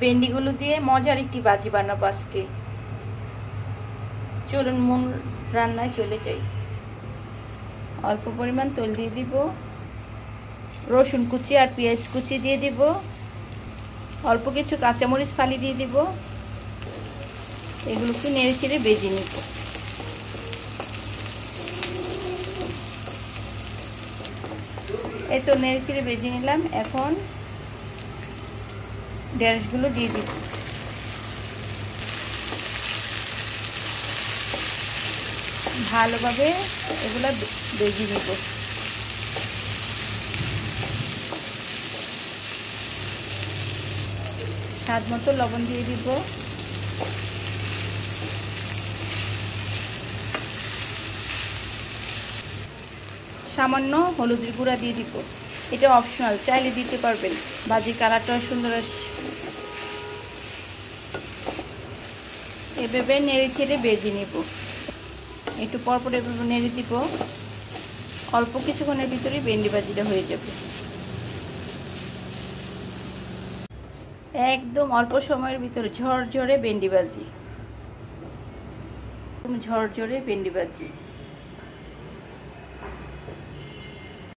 ভেন্ডিগুলো দিয়ে মজার একটি ভাজি বানাবো আজকে। চলুন মূল রান্নায় চলে যাই। অল্প পরিমাণ তেল দিয়ে দিব, রসুন কুচি আর পেঁয়াজ কুচি দিয়ে দিব, অল্প কিছু কাঁচামরিচ ফালি দিয়ে দিব। এগুলোকে নেড়ে চেড়ে ভেজে নিব। এই তো নেড়ে চেড়ে ভেজে নিলাম। এখন ঢেঁড়সগুলো দিয়ে দিব। ভালোভাবে এগুলো ভেজে নিব। স্বাদ মতো লবণ দিয়ে দিব। সামান্য হলুদের গুঁড়া দিয়ে দিব। এটা অপশনাল, চাইলে দিতে পারবেন, ভাজির কালারটাও সুন্দর আসে। এভাবে নেড়ে ছেড়ে ভেজে নিব। একটু পরপর এভাবে নেড়ে দিব। অল্প কিছুক্ষণের ভিতরেই ভেন্ডি ভাজিটা হয়ে যাবে। একদম অল্প সময়ের ভিতরে ঝরঝরে ভেন্ডি ভাজি। ঝরঝরে ভেন্ডি ভাজি।